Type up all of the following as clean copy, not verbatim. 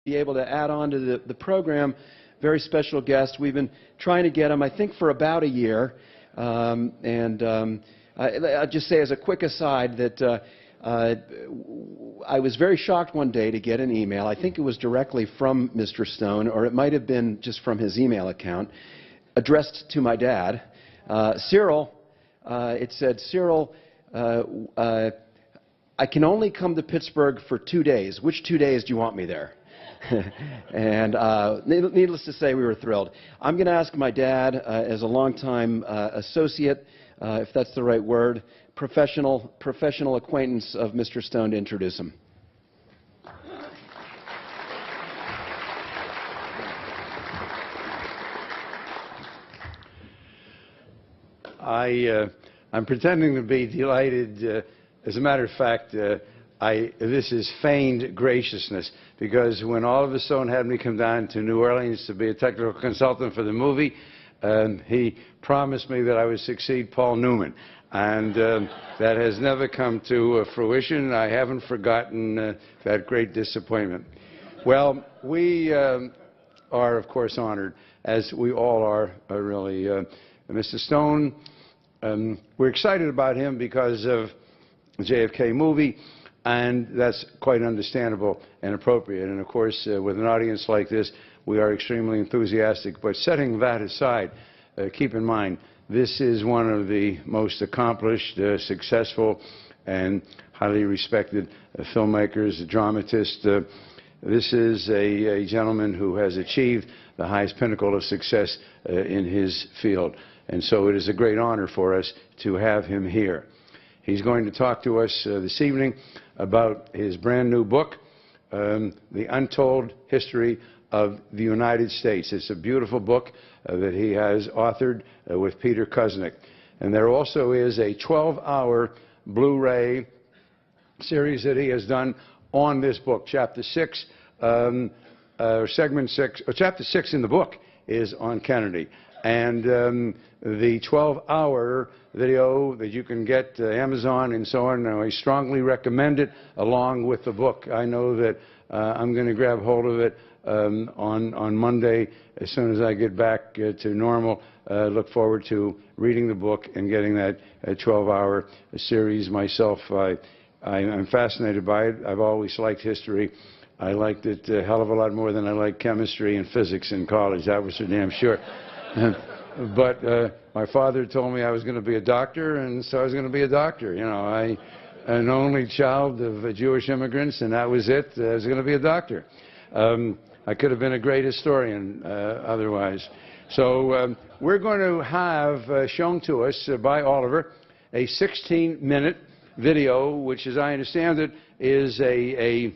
be able to add on to the program. Very special guest. We've been trying to get him, I think, for about a year. I'll just say as a quick aside that I was very shocked one day to get an email. I think it was directly from Mr. Stone, or it might have been just from his email account, addressed to my dad. Cyril, it said, Cyril, I can only come to Pittsburgh for 2 days. Which 2 days do you want me there? And needless to say, we were thrilled. I'm going to ask my dad, as a longtime associate, if that's the right word, professional acquaintance of Mr. Stone, to introduce him. I'm pretending to be delighted. As a matter of fact, this is feigned graciousness, because when Oliver Stone had me come down to New Orleans to be a technical consultant for the movie, he promised me that I would succeed Paul Newman. And that has never come to fruition. I haven't forgotten that great disappointment. Well, we are, of course, honored, as we all are, really. Mr. Stone, we're excited about him because of the JFK movie, and that's quite understandable and appropriate. And, of course, with an audience like this, we are extremely enthusiastic. But setting that aside, keep in mind, this is one of the most accomplished, successful, and highly respected filmmakers, dramatists. This is a gentleman who has achieved the highest pinnacle of success in his field. And so it is a great honor for us to have him here. He's going to talk to us this evening about his brand new book, The Untold History of the United States. It's a beautiful book that he has authored with Peter Kuznick. And there also is a 12-hour Blu-ray series that he has done on this book. Chapter 6, segment 6, or Chapter 6 in the book is on Kennedy. And the 12-hour video that you can get Amazon and so on, I strongly recommend it along with the book. I know that I'm going to grab hold of it on Monday as soon as I get back to normal. Look forward to reading the book and getting that 12-hour series myself. I'm fascinated by it. I've always liked history. I liked it a hell of a lot more than I liked chemistry and physics in college. That was for damn sure. But my father told me I was going to be a doctor, and so I was going to be a doctor. You know, I'm an only child of Jewish immigrants, and that was it. I was going to be a doctor. I could have been a great historian otherwise. So we're going to have shown to us by Oliver a 16-minute video, which, as I understand it, is a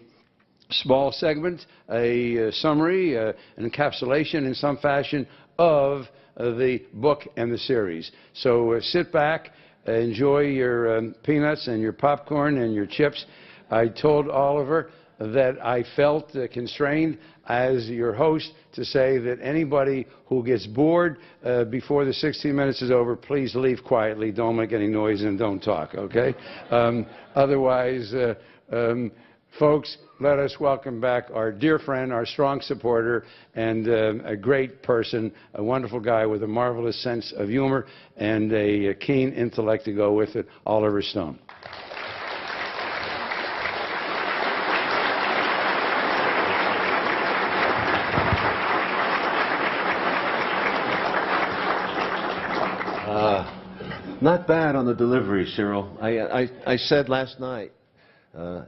small segment, a summary, an encapsulation in some fashion of the book and the series. So sit back, enjoy your peanuts and your popcorn and your chips. I told Oliver that I felt constrained as your host to say that anybody who gets bored before the 16 minutes is over, please leave quietly, don't make any noise, and don't talk, okay? Otherwise, folks, let us welcome back our dear friend, our strong supporter, and a great person, a wonderful guy with a marvelous sense of humor and a keen intellect to go with it, Oliver Stone. Not bad on the delivery, Cyril. I said last night,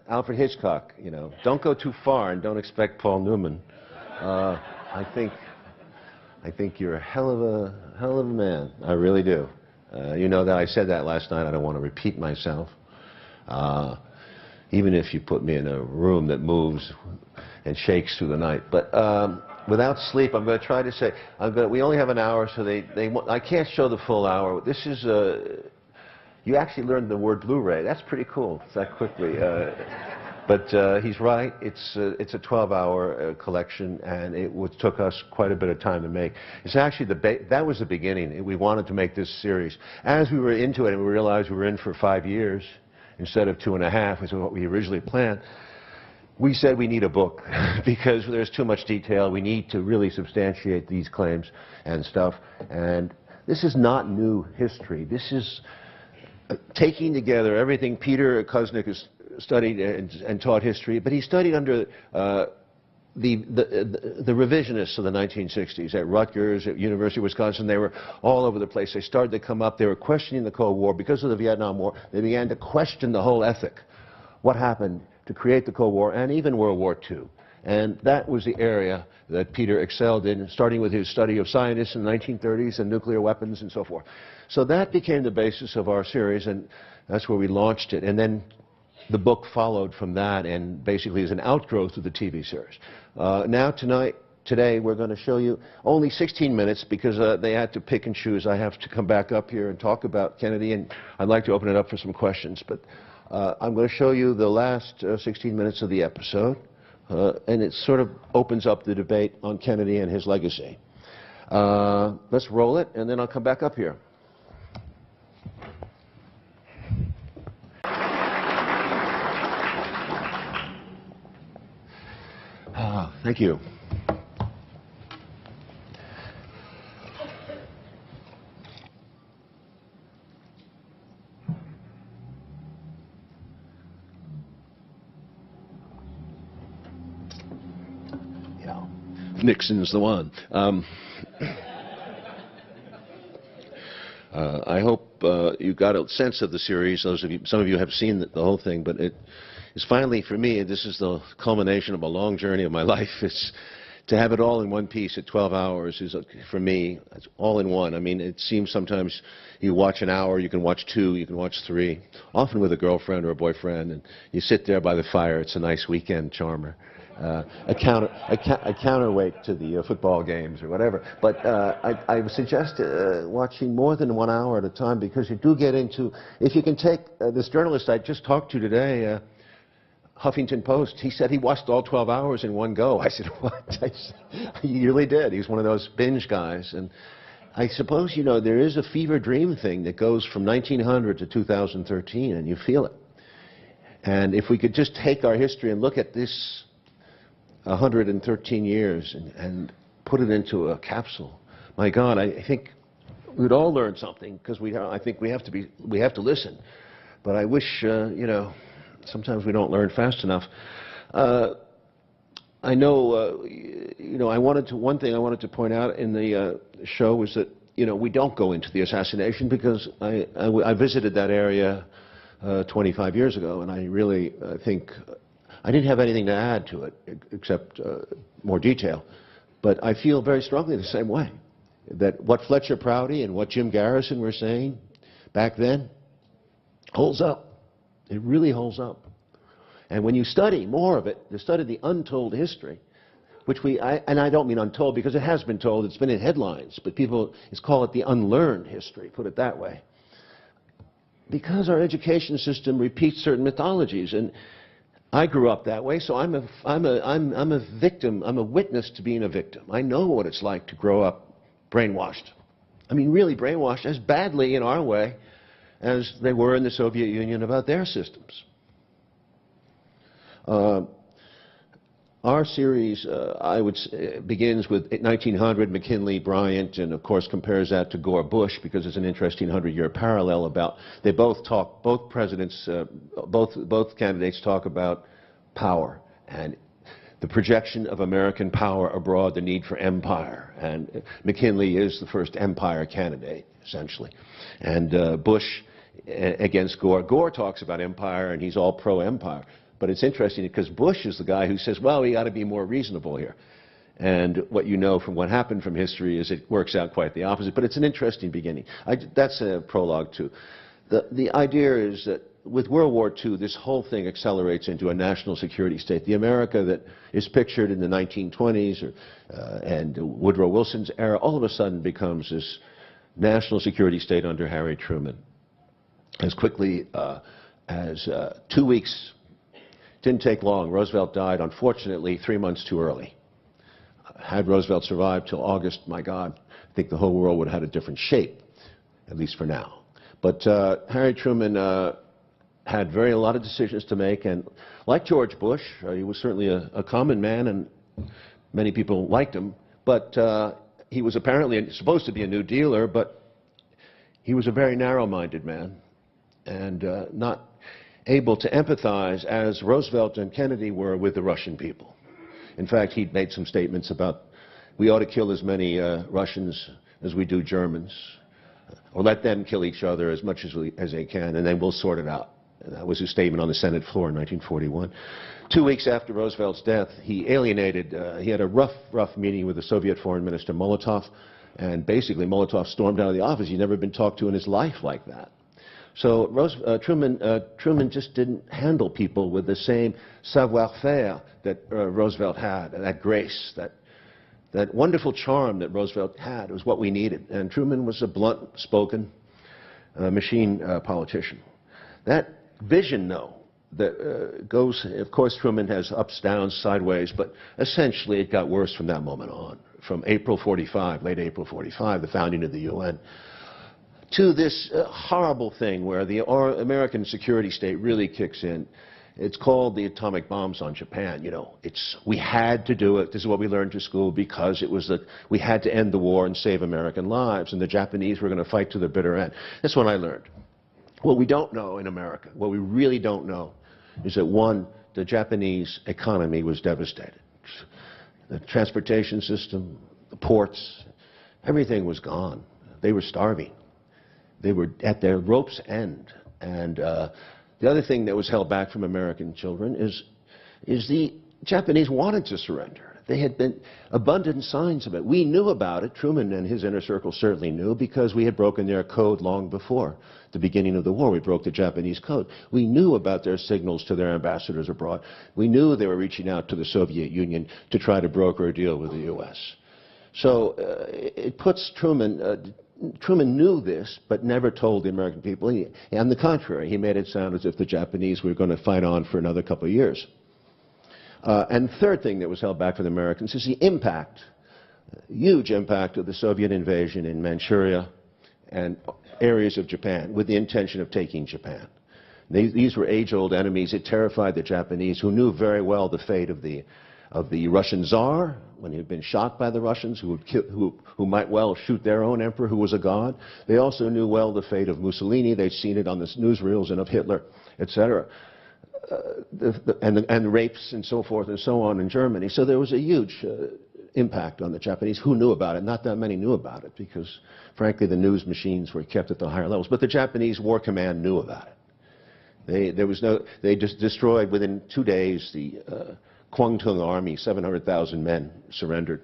Alfred Hitchcock, you know, don't go too far and don't expect Paul Newman. I think you're a hell of a man. I really do. You know that I said that last night. I don't want to repeat myself. Even if you put me in a room that moves and shakes through the night. But without sleep, I'm going to try to say, we only have an hour, so I can't show the full hour. This is you actually learned the word Blu-ray. That's pretty cool, that quickly. But he's right. It's a 12-hour collection, and it took us quite a bit of time to make. It's actually that was the beginning. We wanted to make this series. As we were into it, and we realized we were in for 5 years instead of 2.5, which is what we originally planned. we said we need a book because there's too much detail. We need to really substantiate these claims and stuff. And this is not new history. This is taking together everything Peter Kuznick has studied and taught history, but he studied under the revisionists of the 1960s at Rutgers, at University of Wisconsin. They were all over the place. They started to come up. They were questioning the Cold War. Because of the Vietnam War, they began to question the whole ethic. What happened to create the Cold War and even World War II. And that was the area that Peter excelled in, starting with his study of scientists in the 1930s and nuclear weapons and so forth. So that became the basis of our series, and that's where we launched it. And then the book followed from that and basically is an outgrowth of the TV series. Now today we're going to show you only 16 minutes because they had to pick and choose. I have to come back up here and talk about Kennedy, and I'd like to open it up for some questions. But I'm going to show you the last 16 minutes of the episode, and it sort of opens up the debate on Kennedy and his legacy. Let's roll it, and then I'll come back up here. Thank you. Nixon's the one. I hope you got a sense of the series. Some of you have seen the whole thing, but it is finally, for me, this is the culmination of a long journey of my life. It's to have it all in one piece at 12 hours is, for me, it's all in one. I mean, it seems sometimes you watch an hour, you can watch two, you can watch three, often with a girlfriend or a boyfriend, and you sit there by the fire. It's a nice weekend charmer. A counterweight to the football games or whatever. But I would suggest watching more than 1 hour at a time, because you do get into, if you can take this journalist I just talked to today, Huffington Post, he said he watched all 12 hours in one go. I said, what? I said, he really did. He's one of those binge guys. And I suppose, you know, there is a fever dream thing that goes from 1900 to 2013, and you feel it. And if we could just take our history and look at this 113 years and put it into a capsule, my God, I think we'd all learn something, because I think we have to listen. But I wish, you know, sometimes we don't learn fast enough. I know, you know, one thing I wanted to point out in the show was that, you know, we don't go into the assassination, because I visited that area 25 years ago, and I really think I didn't have anything to add to it except more detail. But I feel very strongly the same way, that what Fletcher Prouty and what Jim Garrison were saying back then holds up. It really holds up. And when you study more of it, you study the untold history, which and I don't mean untold because it has been told, it's been in headlines, but people call it the unlearned history, put it that way. Because our education system repeats certain mythologies, and I grew up that way, so I'm a victim, I'm a witness to being a victim. I know what it's like to grow up brainwashed. I mean, really brainwashed as badly in our way as they were in the Soviet Union about their systems. Our series, I would say, begins with 1900, McKinley, Bryant, and of course compares that to Gore Bush, because there's an interesting 100-year parallel about, they both talk, both presidents, both candidates talk about power and the projection of American power abroad, the need for empire. And McKinley is the first empire candidate, essentially. And Bush against Gore. Gore talks about empire, and he's all pro-empire. But it's interesting because Bush is the guy who says, well, we got to be more reasonable here. And what you know from what happened from history is it works out quite the opposite. But it's an interesting beginning. That's a prologue, too. The idea is that with World War II, this whole thing accelerates into a national security state. The America that is pictured in the 1920s and Woodrow Wilson's era all of a sudden becomes this national security state under Harry Truman. As quickly as 2 weeks, didn't take long, Roosevelt died, unfortunately, 3 months too early. Had Roosevelt survived till August, my God, I think the whole world would have had a different shape, at least for now. But Harry Truman had a lot of decisions to make, and like George Bush, he was certainly a common man, and many people liked him, but he was apparently supposed to be a New Dealer, but he was a very narrow-minded man and not able to empathize as Roosevelt and Kennedy were with the Russian people. In fact, he'd made some statements about we ought to kill as many Russians as we do Germans, or let them kill each other as much as they can, and then we'll sort it out. And that was his statement on the Senate floor in 1941. 2 weeks after Roosevelt's death, he alienated, he had a rough meeting with the Soviet Foreign Minister Molotov, and basically Molotov stormed out of the office. He'd never been talked to in his life like that. So Truman just didn't handle people with the same savoir-faire that Roosevelt had, and that grace, that wonderful charm that Roosevelt had was what we needed. And Truman was a blunt-spoken machine politician. That vision, though, that goes, of course, Truman has ups, downs, sideways, but essentially it got worse from that moment on, from April 45, late April 45, the founding of the UN, to this horrible thing where the American security state really kicks in. It's called the atomic bombs on Japan. You know, we had to do it. This is what we learned to school because it was we had to end the war and save American lives, and the Japanese were going to fight to the bitter end. That's what I learned. What we don't know in America, what we really don't know, is that, one, the Japanese economy was devastated. The transportation system, the ports, everything was gone. They were starving. They were at their rope's end. And the other thing that was held back from American children is the Japanese wanted to surrender. They had been abundant signs of it. We knew about it. Truman and his inner circle certainly knew because we had broken their code long before the beginning of the war. We broke the Japanese code. We knew about their signals to their ambassadors abroad. We knew they were reaching out to the Soviet Union to try to broker a deal with the U.S. So it puts Truman... Truman knew this, but never told the American people. On the contrary, he made it sound as if the Japanese were going to fight on for another couple of years. And the third thing that was held back from the Americans is the impact, huge impact of the Soviet invasion in Manchuria and areas of Japan with the intention of taking Japan. These were age-old enemies. It terrified the Japanese, who knew very well the fate of the Russian Tsar, when he had been shot by the Russians, who might well shoot their own emperor, who was a god. They also knew well the fate of Mussolini. They'd seen it on the newsreels, and of Hitler, etc. And rapes and so forth and so on in Germany. So there was a huge impact on the Japanese. Who knew about it? Not that many knew about it because, frankly, the news machines were kept at the higher levels. But the Japanese War Command knew about it. They just destroyed within 2 days the Kwangtung army. 700,000 men surrendered.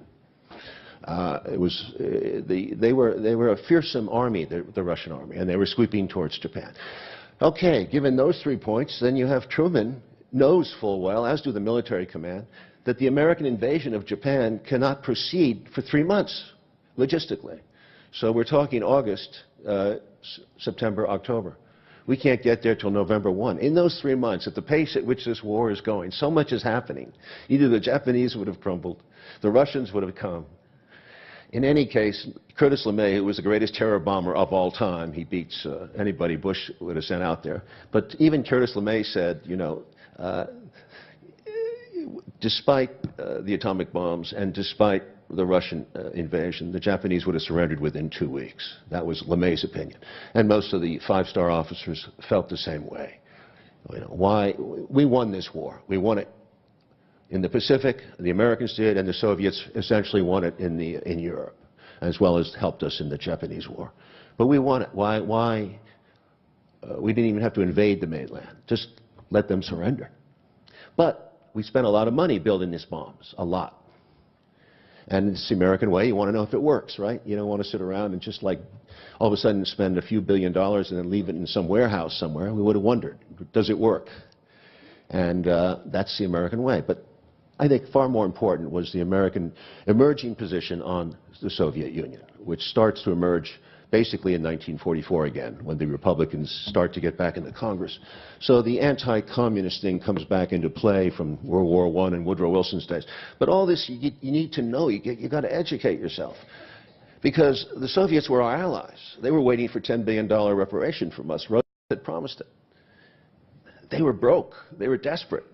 They were a fearsome army, the Russian army, and they were sweeping towards Japan. Okay, given those 3 points, then you have Truman knows full well, as do the military command, that the American invasion of Japan cannot proceed for 3 months, logistically. So we're talking August, September, October. We can't get there till November 1. In those 3 months, at the pace at which this war is going, so much is happening. Either the Japanese would have crumbled, the Russians would have come. In any case, Curtis LeMay, who was the greatest terror bomber of all time, he beats anybody Bush would have sent out there. But even Curtis LeMay said, you know, despite the atomic bombs and despite the Russian invasion, the Japanese would have surrendered within 2 weeks. That was LeMay's opinion. And most of the five-star officers felt the same way. You know, why? We won this war. We won it in the Pacific, the Americans did, and the Soviets essentially won it in Europe, as well as helped us in the Japanese war. But we won it. Why? We didn't even have to invade the mainland. Just let them surrender. But we spent a lot of money building these bombs, a lot. And it's the American way. You want to know if it works, right? You don't want to sit around and just like all of a sudden spend a few $1 billion and then leave it in some warehouse somewhere. We would have wondered, does it work? And that's the American way. But I think far more important was the American emerging position on the Soviet Union, which starts to emerge basically in 1944 again, when the Republicans start to get back into Congress. So the anti-communist thing comes back into play from World War I and Woodrow Wilson's days. But all this you need to know. You got to educate yourself. Because the Soviets were our allies. They were waiting for $10 billion reparation from us. Roosevelt had promised it. they were broke. They were desperate.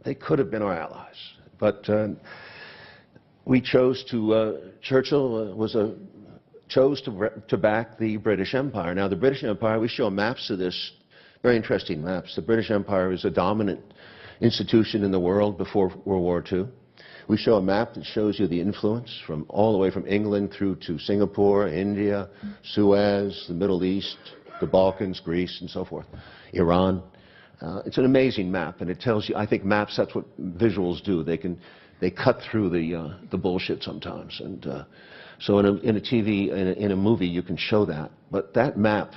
They could have been our allies. But we chose to, Churchill chose to back the British Empire. Now, the British Empire, we show maps of this, very interesting maps. The British Empire was a dominant institution in the world before World War II. We show a map that shows you the influence from all the way from England through to Singapore, India, Suez, the Middle East, the Balkans, Greece, and so forth, Iran. It's an amazing map, and it tells you, I think maps, that's what visuals do. They cut through the bullshit sometimes. And so in a movie, you can show that. But that map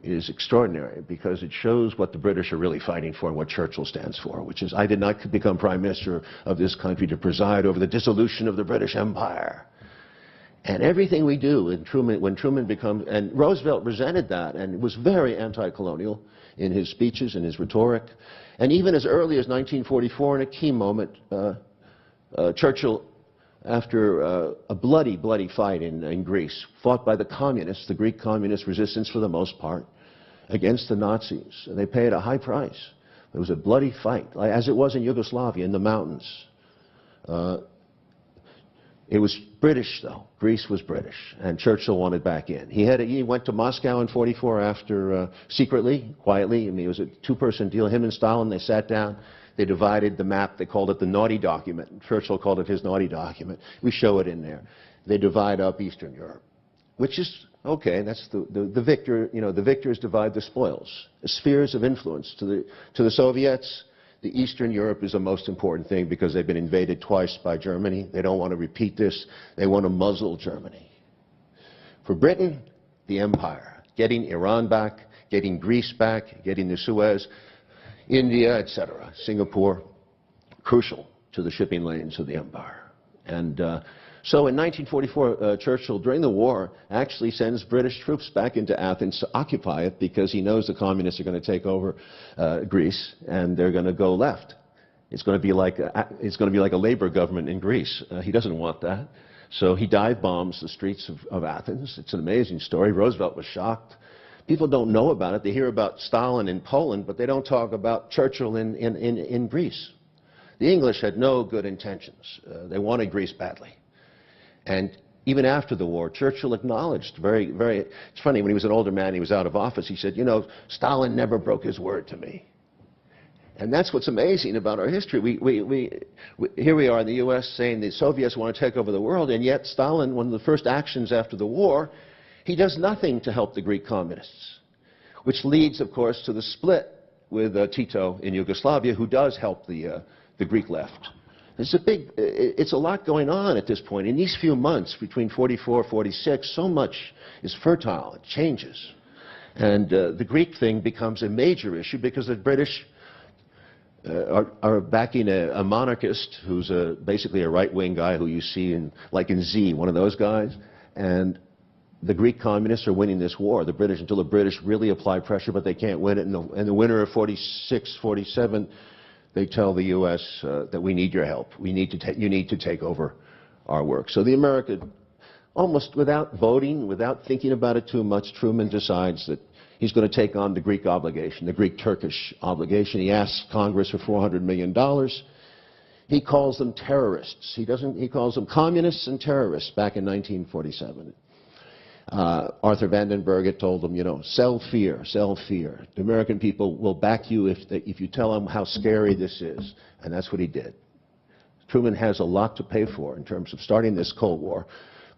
is extraordinary because it shows what the British are really fighting for and what Churchill stands for, which is, I did not become Prime Minister of this country to preside over the dissolution of the British Empire. And everything we do, when Truman becomes, and Roosevelt resented that and was very anti-colonial in his speeches and his rhetoric. And even as early as 1944, in a key moment, Churchill, after a bloody, bloody fight in Greece, fought by the communists, the Greek communist resistance for the most part, against the Nazis. And they paid a high price. It was a bloody fight, as it was in Yugoslavia, in the mountains. It was British, though. Greece was British, and Churchill wanted back in. He went to Moscow in '44 after, secretly, quietly. I mean, it was a two-person deal. Him and Stalin, they sat down. They divided the map. They called it the naughty document. Churchill called it his naughty document. We show it in there. They divide up Eastern Europe, which is, okay, that's the victor, you know, the victors divide the spoils. The spheres of influence to the Soviets. The Eastern Europe is the most important thing because they've been invaded twice by Germany. They don't want to repeat this. They want to muzzle Germany. For Britain, the empire. Getting Iran back, getting Greece back, getting the Suez, India, etc., Singapore, crucial to the shipping lanes of the empire. And so in 1944, Churchill, during the war, actually sends British troops back into Athens to occupy it because he knows the communists are going to take over Greece and they're going to go left. It's going to be like a labor government in Greece. He doesn't want that. So he dive bombs the streets of Athens. It's an amazing story. Roosevelt was shocked. People don't know about it. They hear about Stalin in Poland, but they don't talk about Churchill in Greece. The English had no good intentions. They wanted Greece badly. And even after the war, Churchill acknowledged it's funny, when he was an older man, he was out of office, he said, you know, Stalin never broke his word to me. And that's what's amazing about our history. Here we are in the U.S. saying the Soviets want to take over the world, and yet Stalin, one of the first actions after the war, he does nothing to help the Greek communists, which leads, of course, to the split with Tito in Yugoslavia, who does help the Greek left. It's a lot going on at this point. In these few months, between 44, 46, so much is fertile. It changes. And the Greek thing becomes a major issue because the British are backing a monarchist who's basically a right-wing guy who you see like in Z, one of those guys. And the Greek communists are winning this war. The British, until the British really apply pressure, but they can't win it. And the winter of 46, 47, they tell the U.S. That we need your help. You need to take over our work. So the American, almost without voting, without thinking about it too much, Truman decides that he's going to take on the Greek obligation, the Greek-Turkish obligation. He asks Congress for $400 million. He calls them terrorists. He calls them communists and terrorists back in 1947. Arthur Vandenberg had told them, you know, sell fear, sell fear. The American people will back you if you tell them how scary this is. And that's what he did. Truman has a lot to pay for in terms of starting this Cold War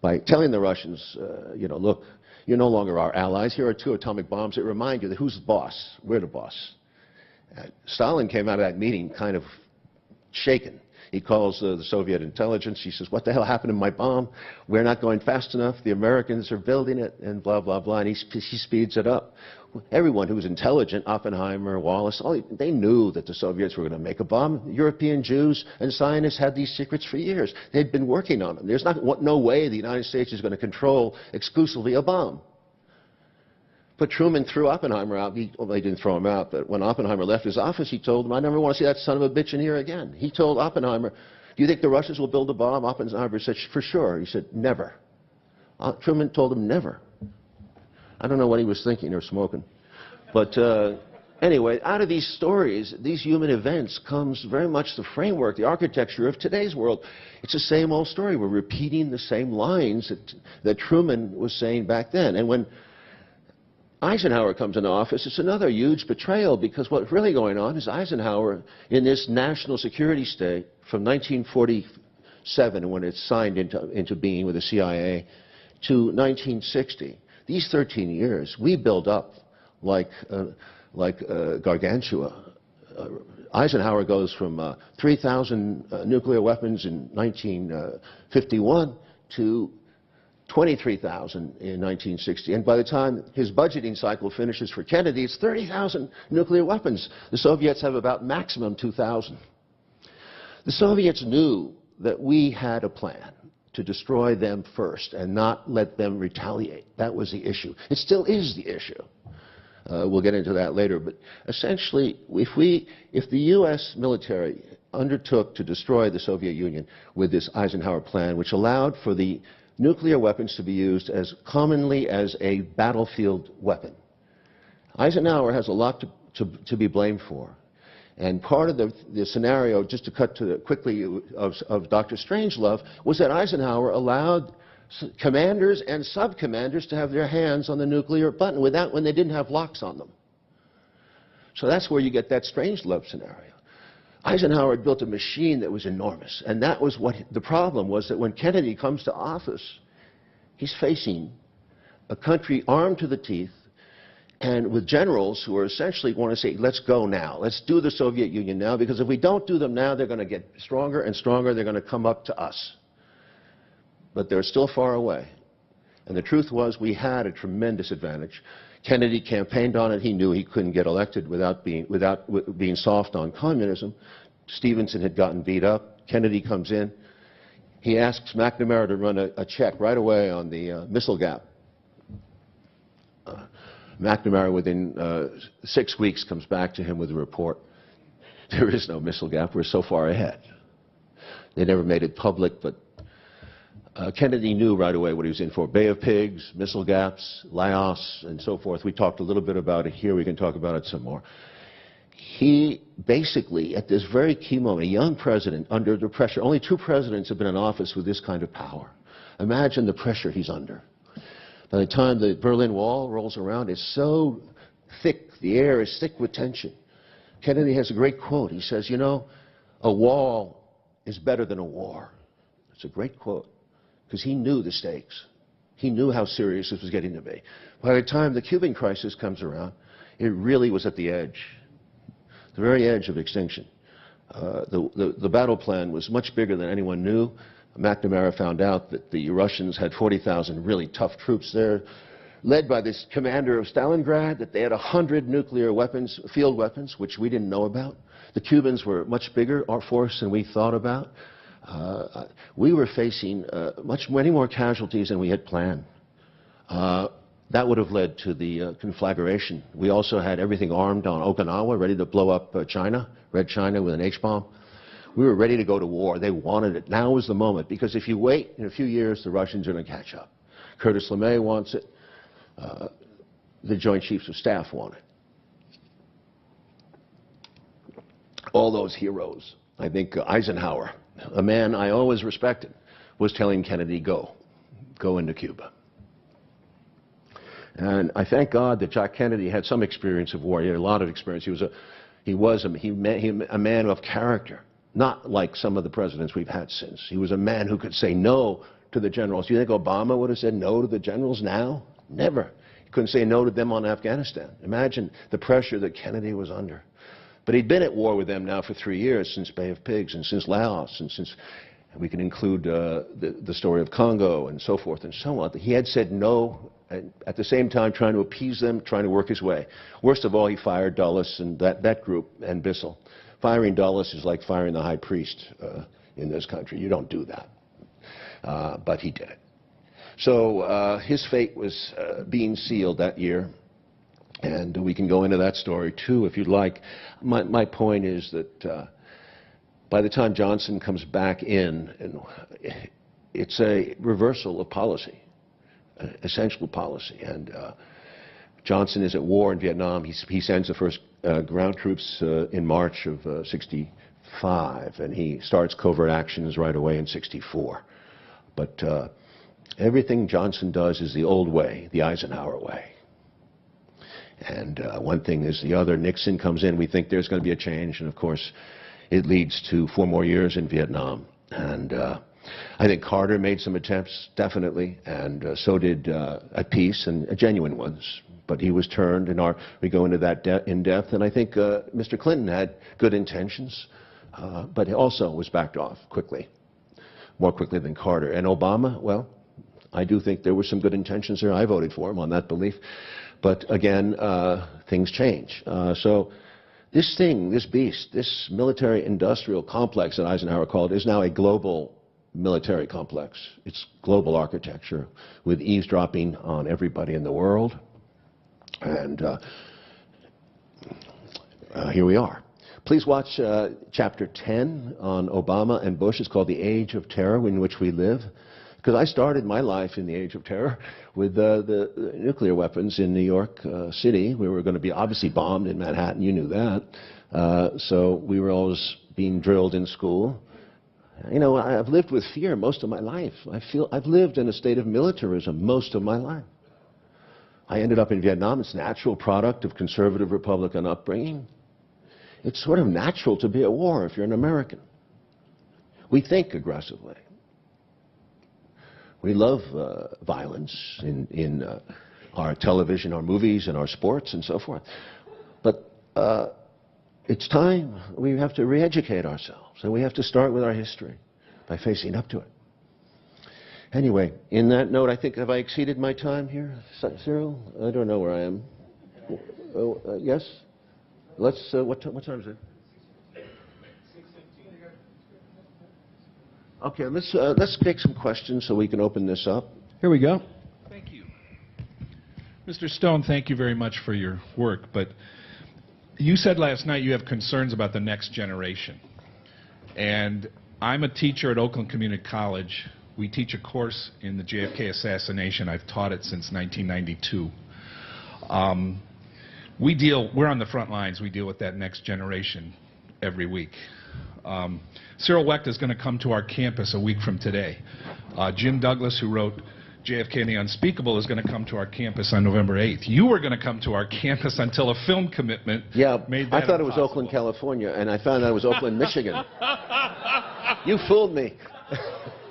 by telling the Russians, you know, look, you're no longer our allies. Here are 2 atomic bombs that remind you that who's the boss? We're the boss. Stalin came out of that meeting kind of shaken. He calls the Soviet intelligence. He says, what the hell happened to my bomb? We're not going fast enough. The Americans are building it, and blah, blah, blah. And he speeds it up. Everyone who was intelligent, Oppenheimer, Wallace, they knew that the Soviets were going to make a bomb. European Jews and scientists had these secrets for years. They'd been working on them. There's no way the United States is going to control exclusively a bomb. But Truman threw Oppenheimer out. Well, they didn't throw him out, but when Oppenheimer left his office, he told him, I never want to see that son of a bitch in here again. He told Oppenheimer, do you think the Russians will build a bomb? Oppenheimer said, for sure. He said, never. Truman told him, never. I don't know what he was thinking or smoking. But Anyway, out of these stories, these human events, comes very much the framework, the architecture of today's world. It's the same old story. We're repeating the same lines that Truman was saying back then. And when Eisenhower comes into office, it's another huge betrayal, because what's really going on is Eisenhower, in this national security state from 1947, when it's signed into being with the CIA, to 1960, these 13 years, we build up like Gargantua. Eisenhower goes from 3,000 nuclear weapons in 1951 to 23,000 in 1960. And by the time his budgeting cycle finishes for Kennedy, it's 30,000 nuclear weapons. The Soviets have about maximum 2,000. The Soviets knew that we had a plan to destroy them first and not let them retaliate. That was the issue. It still is the issue. We'll get into that later. But essentially, if the U.S. military undertook to destroy the Soviet Union with this Eisenhower plan, which allowed for the nuclear weapons to be used as commonly as a battlefield weapon, Eisenhower has a lot to be blamed for. And part of the scenario, just to cut to quickly, of Dr. Strangelove, was that Eisenhower allowed commanders and sub-commanders to have their hands on the nuclear button when they didn't have locks on them. So that's where you get that Strangelove scenario. Eisenhower had built a machine that was enormous, and that was what the problem was, that when Kennedy comes to office, he's facing a country armed to the teeth, and with generals who are essentially want to say, let's go now. Let's do the Soviet Union now, because if we don't do them now, they're going to get stronger and stronger. They're going to come up to us. But they're still far away. And the truth was, we had a tremendous advantage. Kennedy campaigned on it. He knew he couldn't get elected without being soft on communism. Stevenson had gotten beat up. Kennedy comes in. He asks McNamara to run a check right away on the missile gap. McNamara, within 6 weeks, comes back to him with a report. There is no missile gap. We're so far ahead. They never made it public, but Kennedy knew right away what he was in for. Bay of Pigs, missile gaps, Laos, and so forth. We talked a little bit about it here. We can talk about it some more. He basically, at this very key moment, a young president under the pressure, only 2 presidents have been in office with this kind of power. Imagine the pressure he's under. By the time the Berlin Wall rolls around, it's so thick, the air is thick with tension. Kennedy has a great quote. He says, you know, a wall is better than a war. It's a great quote, because he knew the stakes. He knew how serious this was getting to be. By the time the Cuban crisis comes around, it really was at the edge, the very edge of extinction. The battle plan was much bigger than anyone knew. McNamara found out that the Russians had 40,000 really tough troops there, led by this commander of Stalingrad, that they had 100 nuclear weapons, field weapons, which we didn't know about. The Cubans were much bigger, our force, than we thought about. We were facing many more casualties than we had planned. That would have led to the conflagration. We also had everything armed on Okinawa, ready to blow up China, Red China, with an H-bomb. We were ready to go to war. They wanted it. Now was the moment, because if you wait, in a few years, the Russians are going to catch up. Curtis LeMay wants it. The Joint Chiefs of Staff want it. All those heroes. I think Eisenhower, a man I always respected, was telling Kennedy, go into Cuba. And I thank God that Jack Kennedy had some experience of war. He had a lot of experience. He was a man of character. Not like some of the presidents we've had since. He was a man who could say no to the generals. Do you think Obama would have said no to the generals now? Never. He couldn't say no to them on Afghanistan. Imagine the pressure that Kennedy was under. But he'd been at war with them now for 3 years, since Bay of Pigs, and since Laos, and since we can include the story of Congo, and so forth and so on. He had said no, and at the same time trying to appease them, trying to work his way. Worst of all, he fired Dulles and that group, and Bissell. Firing Dulles is like firing the high priest in this country. You don't do that. But he did it. So his fate was being sealed that year. And we can go into that story, too, if you'd like. My point is that by the time Johnson comes back in, it's a reversal of policy, essential policy. And Johnson is at war in Vietnam. He sends the first ground troops in March of '65, and he starts covert actions right away in '64. But everything Johnson does is the old way, the Eisenhower way. And one thing is the other. Nixon comes in, we think there's going to be a change, and of course it leads to 4 more years in Vietnam. And I think Carter made some attempts, definitely, and so did at peace, and genuine ones. But he was turned, and we go into that in depth, and I think Mr. Clinton had good intentions, but he also was backed off quickly, more quickly than Carter. And Obama, well, I do think there were some good intentions there. I voted for him on that belief. But again, things change. So this thing, this beast, this military-industrial complex that Eisenhower called is now a global military complex. It's global architecture with eavesdropping on everybody in the world. And here we are. Please watch Chapter 10 on Obama and Bush. It's called The Age of Terror in Which We Live. Because I started my life in the Age of Terror with the nuclear weapons in New York City. We were going to be obviously bombed in Manhattan. You knew that. So we were always being drilled in school. You know, I've lived with fear most of my life. I've lived in a state of militarism most of my life. I ended up in Vietnam. It's a natural product of conservative Republican upbringing. It's sort of natural to be at war if you're an American. We think aggressively. We love violence in our television, our movies, and our sports, and so forth. But it's time we have to re-educate ourselves, and we have to start with our history by facing up to it. Anyway, in that note, I think, have I exceeded my time here, Cyril? I don't know where I am. Yes? Let's, what time is it? Okay, let's take some questions so we can open this up. Here we go. Thank you. Mr. Stone, thank you very much for your work, but you said last night you have concerns about the next generation. And I'm a teacher at Oakland Community College. We teach a course in the JFK assassination. I've taught it since 1992. We're on the front lines. We deal with that next generation every week. Cyril Wecht is going to come to our campus a week from today. Jim Douglas, who wrote JFK and the Unspeakable, is going to come to our campus on November 8th. You were going to come to our campus until a film commitment made that I thought it was Oakland, California, and I found out it was Oakland, Michigan. You fooled me.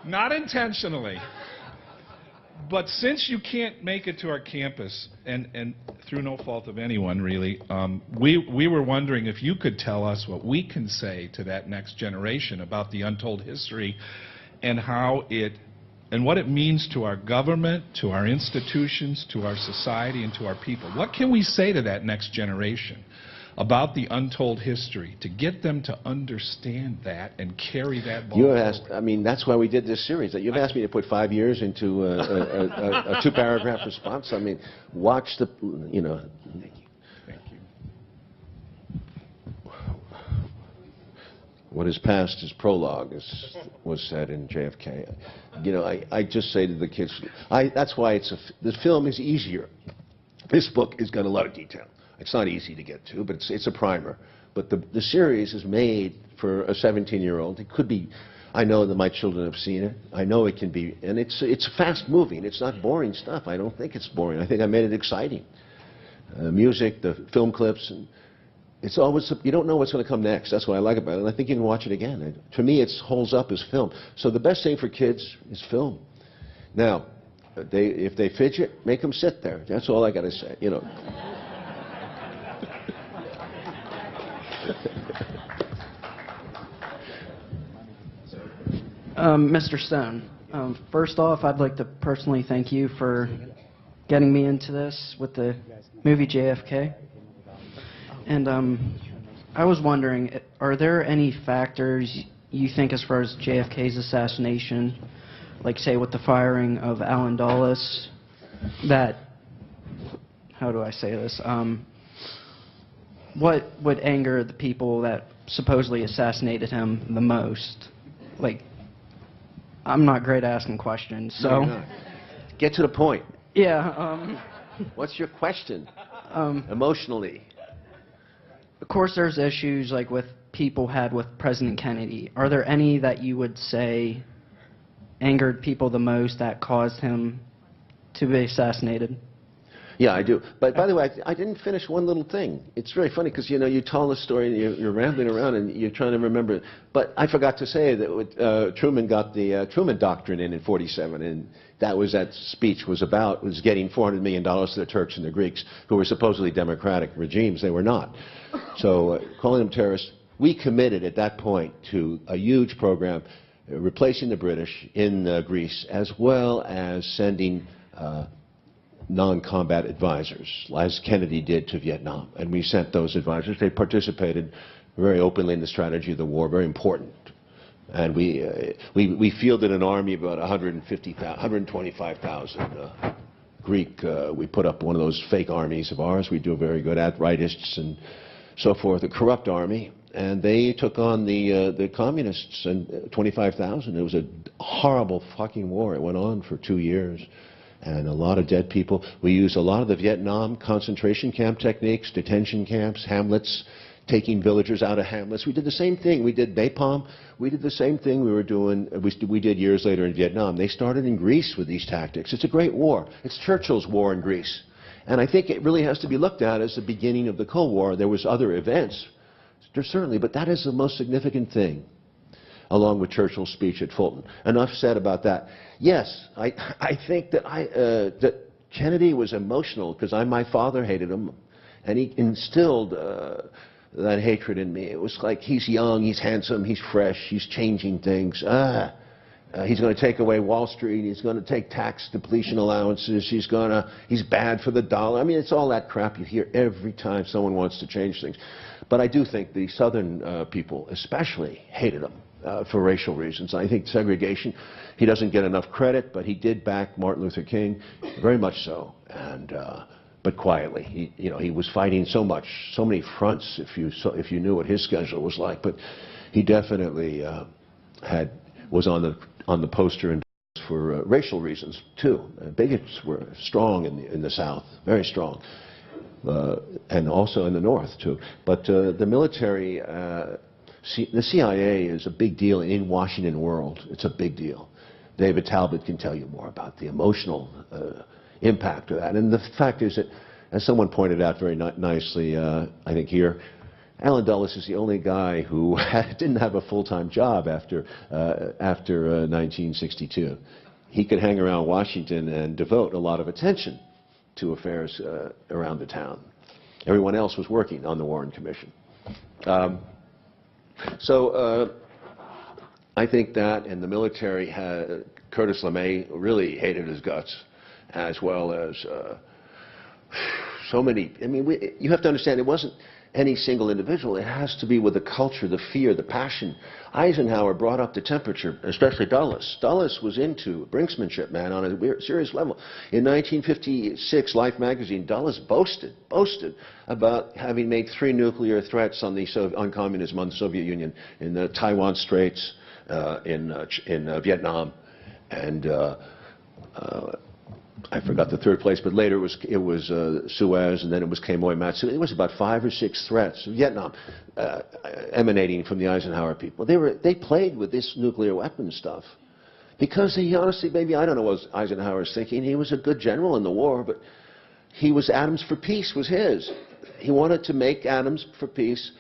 Not intentionally. But since you can't make it to our campus, and through no fault of anyone, really, we were wondering if you could tell us what we can say to that next generation about the untold history and how and what it means to our government, to our institutions, to our society, and to our people. What can we say to that next generation about the untold history to get them to understand that and carry that ball You asked, I mean, that's why we did this series. You've asked me to put 5 years into a 2-paragraph response. I mean, watch the, you know. Thank you. Thank you. What is past is prologue, as was said in JFK. You know, I just say to the kids, that's why the film is easier. This book has got a lot of detail. It's not easy to get to, but it's a primer. But the series is made for a 17-year-old. It could be, I know that my children have seen it. I know it can be, and it's fast moving. It's not boring stuff. I don't think it's boring. I think I made it exciting. Music, the film clips, and it's always, you don't know what's going to come next. That's what I like about it, and I think you can watch it again. To me, it holds up as film. So the best thing for kids is film. Now, if they fidget, make them sit there. That's all I got to say, you know. Mr. Stone, first off, I'd like to personally thank you for getting me into this with the movie JFK. And I was wondering, are there any factors you think as far as JFK's assassination, like say with the firing of Allen Dulles, that, how do I say this, what would anger the people that supposedly assassinated him the most? Like, I'm not great at asking questions, so... No, you're not. Get to the point. Yeah, What's your question? Emotionally. of course, there's issues like with people had with President Kennedy. Are there any that you would say angered people the most that caused him to be assassinated? Yeah, I do. But by the way, I didn't finish one little thing. It's very funny because, you know, you tell the story and you're rambling around and you're trying to remember it. But I forgot to say that Truman got the Truman Doctrine in '47, and that speech was getting $400 million to the Turks and the Greeks, who were supposedly democratic regimes. They were not. So calling them terrorists, we committed at that point to a huge program replacing the British in Greece, as well as sending non-combat advisors, as Kennedy did to Vietnam. And we sent those advisors. They participated very openly in the strategy of the war, very important. And we fielded an army of about 125,000 Greek. We put up one of those fake armies of ours. We do very good at rightists and so forth, a corrupt army. And they took on the communists, and 25,000. It was a horrible fucking war. It went on for 2 years. And a lot of dead people. We used a lot of the Vietnam concentration camp techniques, detention camps, hamlets, taking villagers out of hamlets. We did the same thing. We did napalm. We did the same thing we did years later in Vietnam. They started in Greece with these tactics. It's a great war. It's Churchill's war in Greece. And I think it really has to be looked at as the beginning of the Cold War. There was other events, certainly, but that is the most significant thing, along with Churchill's speech at Fulton. Enough said about that. Yes, I think that that Kennedy was emotional because my father hated him, and he instilled that hatred in me. It was like he's young, he's handsome, he's fresh, he's changing things. He's going to take away Wall Street. He's going to take tax depletion allowances. He's bad for the dollar. I mean, it's all that crap you hear every time someone wants to change things. But I do think the Southern people especially hated him. For racial reasons. I think segregation, he doesn't get enough credit, but he did back Martin Luther King, very much so, and but quietly. He was fighting so many fronts. If you knew what his schedule was like, but he definitely was on the poster and for racial reasons too. Bigots were strong in the South, very strong, and also in the North too. But the military. The CIA is a big deal in Washington world. It's a big deal. David Talbot can tell you more about the emotional impact of that. And the fact is that, as someone pointed out very nicely, I think here, Allen Dulles is the only guy who didn't have a full-time job after 1962. He could hang around Washington and devote a lot of attention to affairs around the town. Everyone else was working on the Warren Commission. So I think that, and the military, Curtis LeMay really hated his guts, as well as so many. I mean, you have to understand, it wasn't any single individual. It has to be with the culture, the fear, the passion. Eisenhower brought up the temperature, especially Dulles. Dulles was into brinksmanship, man, on a serious level. In 1956, Life magazine, Dulles boasted about having made 3 nuclear threats on communism on the Soviet Union, in the Taiwan Straits, in Vietnam, and I forgot the third place, but later it was Suez, and then it was Quemoy Matsu. It was about 5 or 6 threats in Vietnam emanating from the Eisenhower people. They played with this nuclear weapon stuff because he honestly, maybe, I don't know what Eisenhower was thinking. He was a good general in the war, but Atoms for Peace was his. He wanted to make Atoms for Peace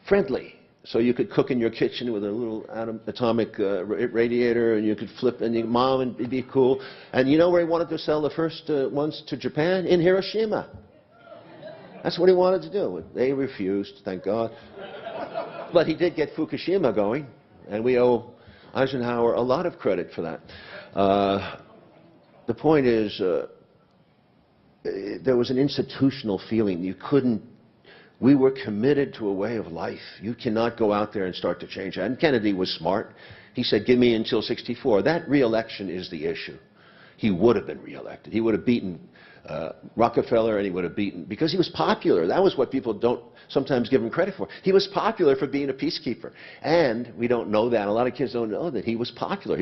friendly. So you could cook in your kitchen with a little atomic radiator, and you could flip, and your mom, and it'd be cool. And you know where he wanted to sell the first ones to Japan? In Hiroshima. That's what he wanted to do. They refused, thank God. But he did get Fukushima going, and we owe Eisenhower a lot of credit for that. The point is, there was an institutional feeling. We were committed to a way of life. You cannot go out there and start to change that. And Kennedy was smart. He said, give me until '64. That re-election is the issue. He would have been re-elected. He would have beaten Rockefeller, and he would have beaten, because he was popular. That was what people don't sometimes give him credit for. He was popular for being a peacekeeper. And we don't know that. A lot of kids don't know that he was popular.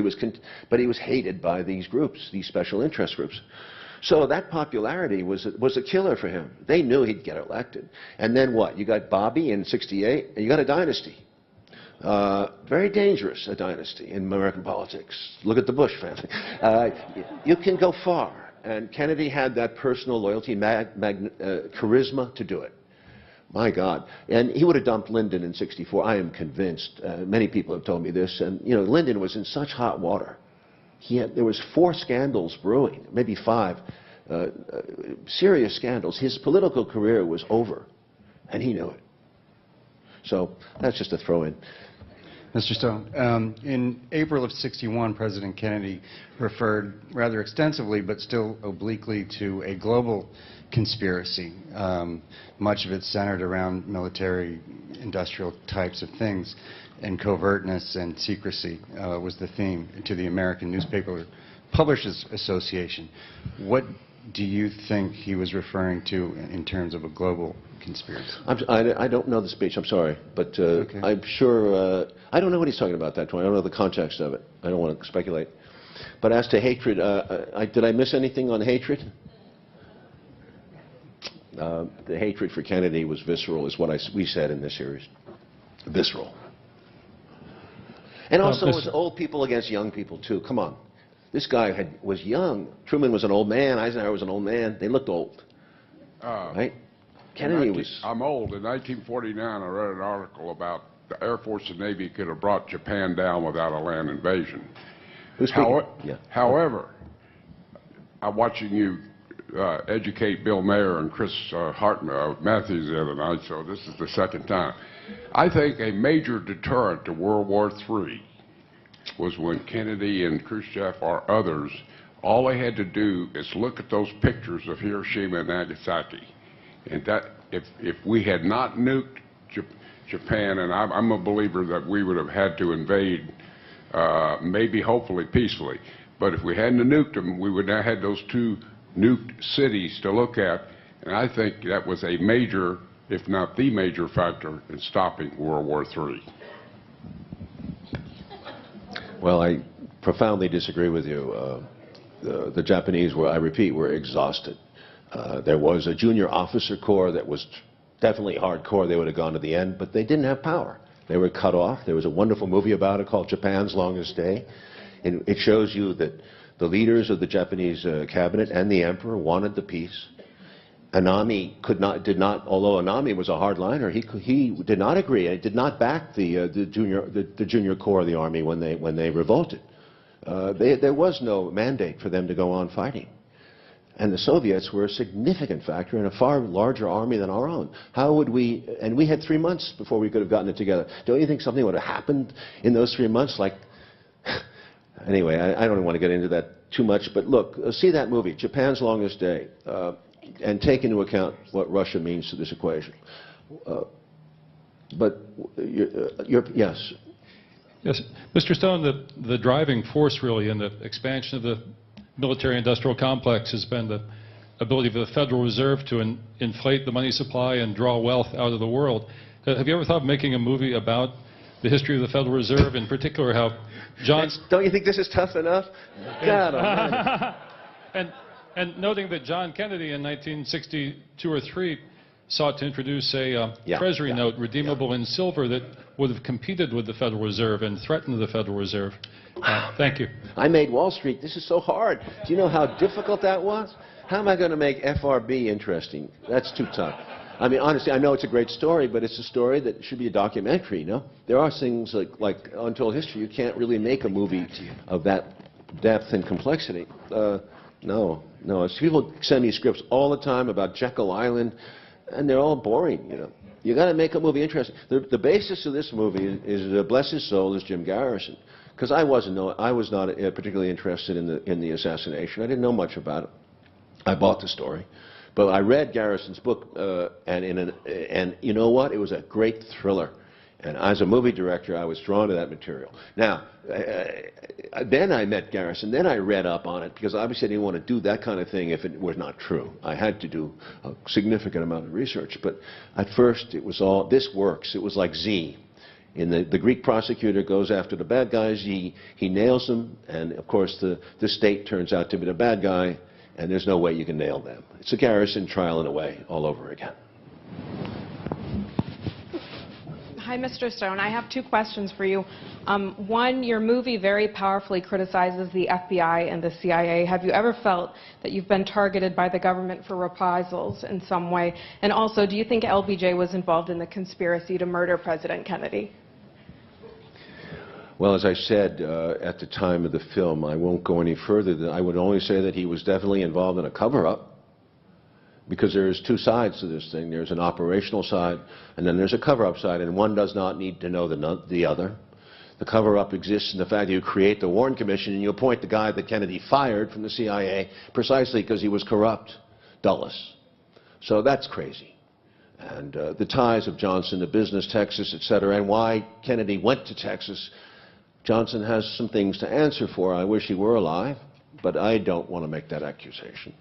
But he was hated by these groups, these special interest groups. So that popularity was a killer for him. They knew he'd get elected. And then what? You got Bobby in '68, and you got a dynasty. Very dangerous, a dynasty in American politics. Look at the Bush family. You can go far. And Kennedy had that personal loyalty, charisma to do it. My God. And he would have dumped Lyndon in '64. I am convinced. Many people have told me this. And, you know, Lyndon was in such hot water. There was 4 scandals brewing, maybe 5, serious scandals. His political career was over, and he knew it. So that's just a throw-in. Mr. Stone, in April of '61, President Kennedy referred rather extensively, but still obliquely, to a global conspiracy. Much of it centered around military, industrial types of things, and covertness and secrecy was the theme to the American Newspaper Publishers Association. What do you think he was referring to in terms of a global conspiracy? I don't know the speech, I'm sorry, but okay. I'm sure, I don't know what he's talking about at that point. I don't know the context of it. I don't want to speculate. But as to hatred, did I miss anything on hatred? The hatred for Kennedy was visceral, is what we said in this series. Visceral. And also, it was old people against young people, too. Come on. This guy was young. Truman was an old man. Eisenhower was an old man. They looked old. Right? Kennedy was... I'm old. In 1949, I read an article about the Air Force and Navy could have brought Japan down without a land invasion. However, I'm watching you educate Bill Mayer and Chris Matthews the other night, so this is the second time. I think a major deterrent to World War III was when Kennedy and Khrushchev or others, all they had to do is look at those pictures of Hiroshima and Nagasaki. And that, if we had not nuked Japan, and I'm a believer that we would have had to invade, maybe hopefully peacefully, but if we hadn't nuked them, we would have had those 2 nuked cities to look at, and I think that was a major, if not the major factor in stopping World War III. Well, I profoundly disagree with you. The Japanese were, I repeat, were exhausted. There was a junior officer corps that was definitely hardcore. They would have gone to the end, but they didn't have power. They were cut off. There was a wonderful movie about it called Japan's Longest Day. And it shows you that the leaders of the Japanese cabinet and the emperor wanted the peace. Anami did not, although Anami was a hardliner, he did not agree. He did not back the junior corps of the army when they revolted. There was no mandate for them to go on fighting. And the Soviets were a significant factor in a far larger army than our own. How would we, and we had 3 months before we could have gotten it together. Don't you think something would have happened in those 3 months? Like, anyway, I don't want to get into that too much, but look, see that movie, Japan's Longest Day, and take into account what Russia means to this equation. Yes. Yes, Mr. Stone, the driving force really in the expansion of the military-industrial complex has been the ability for the Federal Reserve to inflate the money supply and draw wealth out of the world. Have you ever thought of making a movie about the history of the Federal Reserve, in particular how John... Don't you think this is tough enough? God almighty. And noting that John Kennedy in 1962 or 3 sought to introduce a treasury note redeemable in silver that would have competed with the Federal Reserve and threatened the Federal Reserve. Thank you. I made Wall Street. This is so hard. Do you know how difficult that was? How am I going to make FRB interesting? That's too tough. I mean, honestly, I know it's a great story, but it's a story that should be a documentary, you know? There are things like Untold History. You can't really make a movie of that depth and complexity. No. People send me scripts all the time about Jekyll Island, and they're all boring, you know. You got to make a movie interesting. The basis of this movie is, bless his soul, is Jim Garrison, because I was not particularly interested in the assassination. I didn't know much about it. I bought the story, but I read Garrison's book, and you know what? It was a great thriller. And as a movie director, I was drawn to that material. Now, then I met Garrison. Then I read up on it, because obviously I didn't want to do that kind of thing if it was not true. I had to do a significant amount of research. But at first, it was all, this works. It was like Z. In the Greek prosecutor goes after the bad guys. He nails them. And, of course, the state turns out to be the bad guy. and there's no way you can nail them. It's a Garrison trial in a way, all over again. Hi, Mr. Stone. I have two questions for you. One, your movie very powerfully criticizes the FBI and the CIA. Have you ever felt that you've been targeted by the government for reprisals in some way? And also, do you think LBJ was involved in the conspiracy to murder President Kennedy? Well, as I said at the time of the film, I won't go any further. I would only say that he was definitely involved in a cover-up, because there's two sides to this thing. There's an operational side, and then there's a cover-up side, and one does not need to know the other. The cover-up exists in the fact that you create the Warren Commission and you appoint the guy that Kennedy fired from the CIA precisely because he was corrupt, Dulles. So that's crazy. And the ties of Johnson to business, Texas, et cetera, and why Kennedy went to Texas, Johnson has some things to answer for. I wish he were alive, but I don't want to make that accusation.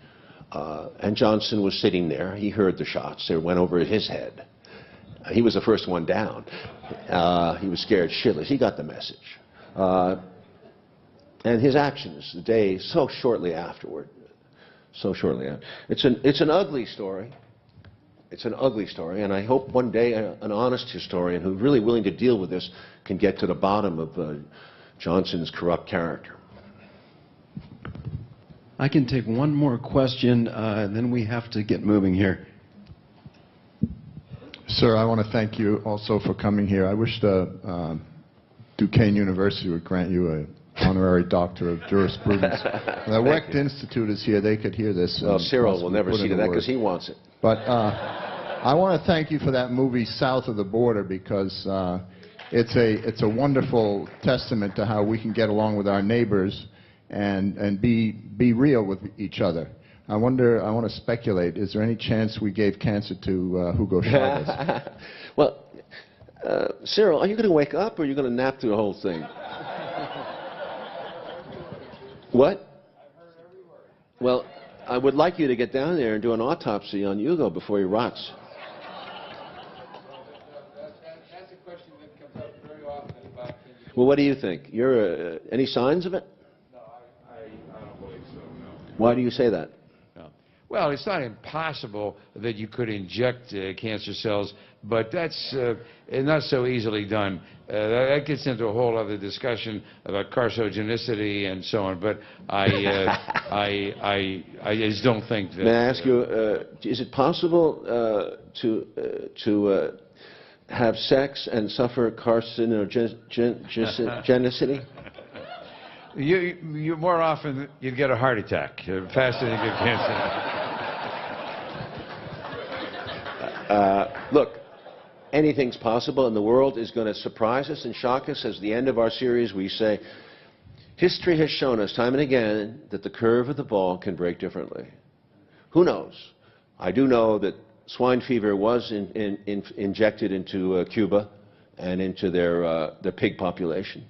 And Johnson was sitting there. He heard the shots. They went over his head. He was the first one down. He was scared shitless. He got the message. And his actions, the day so shortly afterward, it's an ugly story. It's an ugly story, and I hope one day an honest historian who's really willing to deal with this can get to the bottom of Johnson's corrupt character. I can take one more question, and then we have to get moving here. Sir, I want to thank you also for coming here. I wish the Duquesne University would grant you an honorary doctor of jurisprudence. The Wecht Institute is here. They could hear this. Well, Cyril will never see to that because he wants it. But I want to thank you for that movie, South of the Border, because it's a wonderful testament to how we can get along with our neighbors and be real with each other. I want to speculate, is there any chance we gave cancer to Hugo Chavez? Well, Cyril, are you going to wake up or are you going to nap through the whole thing? What? Well, I would like you to get down there and do an autopsy on Hugo before he rots. That's a question that comes up very often about... Well, what do you think? Any signs of it? I don't believe so, no. Why do you say that? Well, it's not impossible that you could inject cancer cells, but that's not so easily done. That gets into a whole other discussion about carcinogenicity and so on, but I just don't think that... May I ask you, is it possible to have sex and suffer carcinogenicity? You more often you'd get a heart attack faster than you get cancer. Look, anything's possible, and the world is going to surprise us and shock us. As the end of our series, we say, history has shown us time and again that the curve of the ball can break differently. Who knows? I do know that swine fever was injected into Cuba and into their pig population.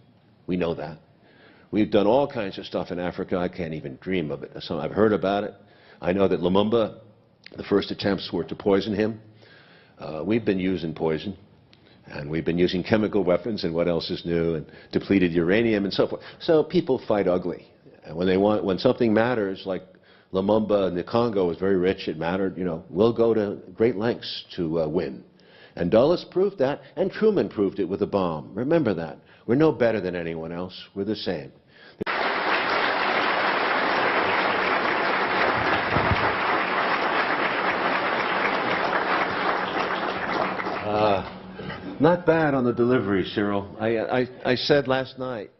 We know that. We've done all kinds of stuff in Africa. I can't even dream of it. So I've heard about it. I know that Lumumba, the first attempts were to poison him. We've been using poison, and we've been using chemical weapons, and what else is new, and depleted uranium, and so forth. So people fight ugly. And when something matters, like Lumumba in the Congo was very rich, it mattered, we'll go to great lengths to win. And Dulles proved that, and Truman proved it with a bomb. Remember that. We're no better than anyone else. We're the same. Not bad on the delivery, Cyril. I said last night,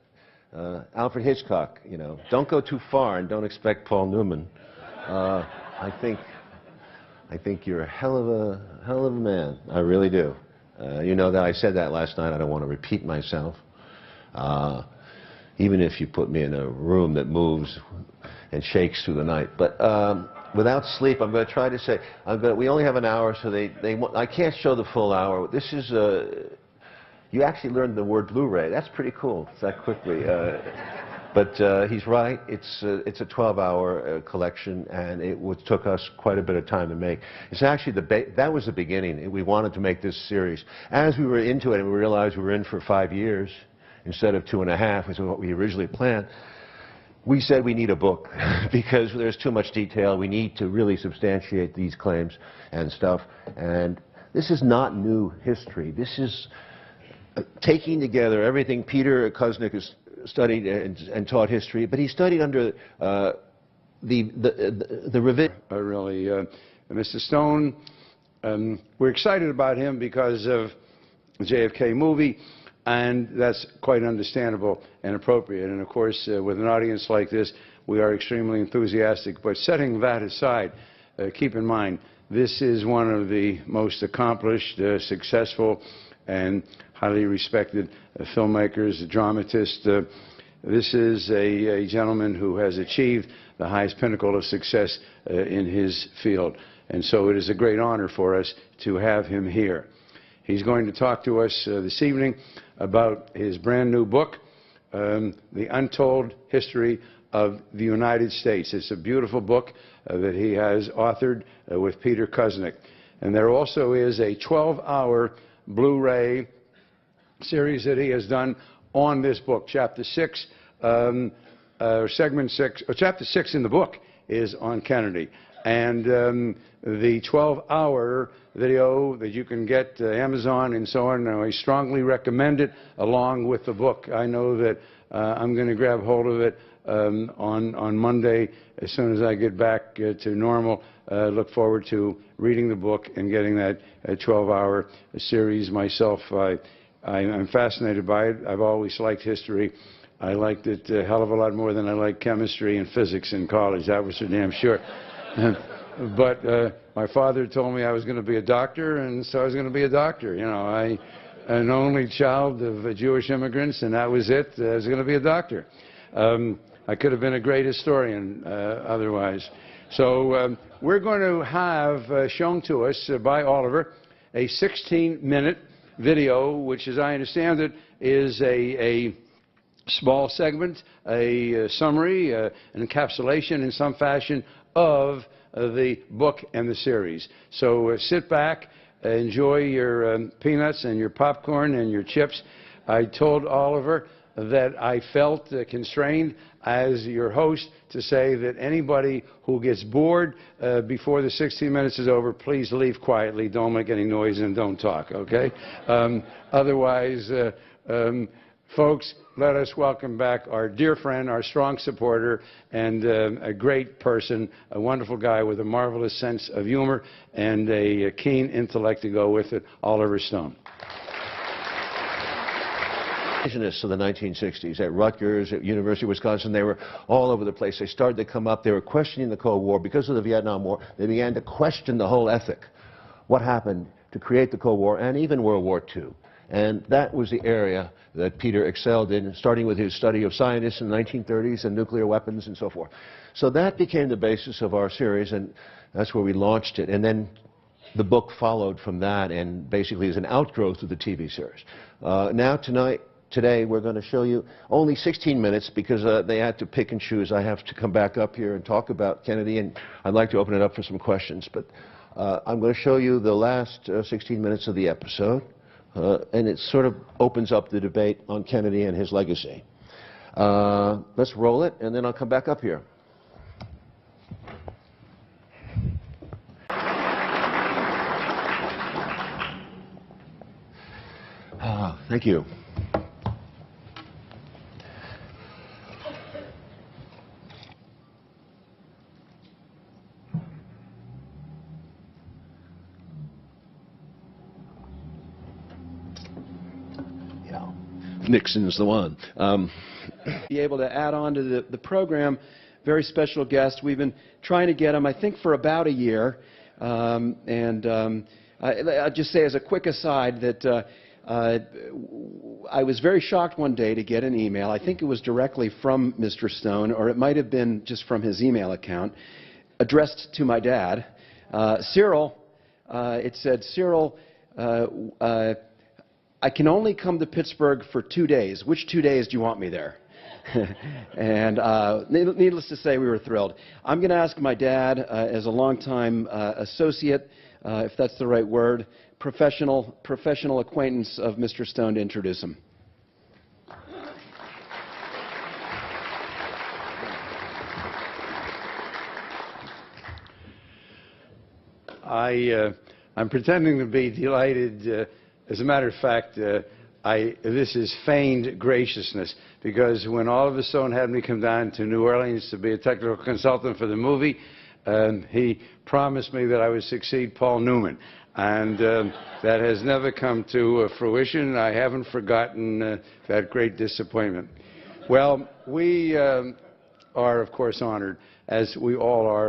Alfred Hitchcock, don't go too far and don't expect Paul Newman. I think you're a hell of a man. I really do. You know that I said that last night. I don't want to repeat myself. Even if you put me in a room that moves and shakes through the night. But without sleep, I'm going to try to say, we only have an hour, so I can't show the full hour. This is, you actually learned the word Blu-ray. That's pretty cool, that quickly. But he's right. It's a 12-hour collection, and it took us quite a bit of time to make. It's actually that was the beginning. We wanted to make this series. As we were into it, and we realized we were in for 5 years instead of 2.5, which is what we originally planned. we said we need a book because there's too much detail. We need to really substantiate these claims and stuff. And this is not new history. This is taking together everything. Peter Kuznick has studied and taught history, but he studied under the revision. Really, Mr. Stone, we're excited about him because of the JFK movie, and that's quite understandable and appropriate. And of course, with an audience like this, we are extremely enthusiastic. But setting that aside, keep in mind, this is one of the most accomplished, successful, and highly respected filmmakers, dramatists. This is a gentleman who has achieved the highest pinnacle of success in his field. And so it is a great honor for us to have him here. He's going to talk to us this evening about his brand new book, The Untold History of the United States. It's a beautiful book that he has authored with Peter Kuznick. And there also is a 12-hour Blu-ray series that he has done on this book. Chapter 6, segment 6, or Chapter 6 in the book is on Kennedy. And the 12-hour video that you can get Amazon and so on, I strongly recommend it along with the book. I know that I'm going to grab hold of it on Monday as soon as I get back to normal. Look forward to reading the book and getting that 12-hour series myself. I'm fascinated by it. I've always liked history. I liked it a hell of a lot more than I liked chemistry and physics in college. That was for damn sure. But my father told me I was going to be a doctor, and so I was going to be a doctor. You know, I'm an only child of Jewish immigrants, and that was it. I was going to be a doctor. I could have been a great historian otherwise. So we're going to have shown to us by Oliver a 16-minute video, which, as I understand it, is a small segment, a summary, an encapsulation in some fashion of the book and the series. So sit back, enjoy your peanuts and your popcorn and your chips. I told Oliver that I felt constrained as your host to say that anybody who gets bored before the 16 minutes is over, please leave quietly, don't make any noise, and don't talk, okay? Otherwise, folks, let us welcome back our dear friend, our strong supporter, and a great person, a wonderful guy with a marvelous sense of humor and a keen intellect to go with it, Oliver Stone. Of the 1960s at Rutgers, at University of Wisconsin, they were all over the place. They started to come up. They were questioning the Cold War. Because of the Vietnam War, they began to question the whole ethic. What happened to create the Cold War and even World War II? And that was the area that Peter excelled in, starting with his study of scientists in the 1930s and nuclear weapons and so forth. So that became the basis of our series, and that's where we launched it. And then the book followed from that and basically is an outgrowth of the TV series. Today, we're going to show you only 16 minutes because they had to pick and choose. I have to come back up here and talk about Kennedy, and I'd like to open it up for some questions. But I'm going to show you the last 16 minutes of the episode, and it sort of opens up the debate on Kennedy and his legacy. Let's roll it, and then I'll come back up here. Thank you. Nixon's the one. Be able to add on to the program, very special guest. We've been trying to get him, I think, for about a year. I'll just say as a quick aside that I was very shocked one day to get an email. I think it was directly from Mr. Stone, or it might have been just from his email account, addressed to my dad. Cyril, it said, Cyril, I can only come to Pittsburgh for 2 days. Which 2 days do you want me there? And needless to say, we were thrilled. I'm going to ask my dad, as a longtime associate, if that's the right word, professional acquaintance of Mr. Stone, to introduce him. I'm pretending to be delighted. As a matter of fact, this is feigned graciousness, because when Oliver Stone had me come down to New Orleans to be a technical consultant for the movie, he promised me that I would succeed Paul Newman. And that has never come to fruition. I haven't forgotten that great disappointment. Well, we are, of course, honored, as we all are,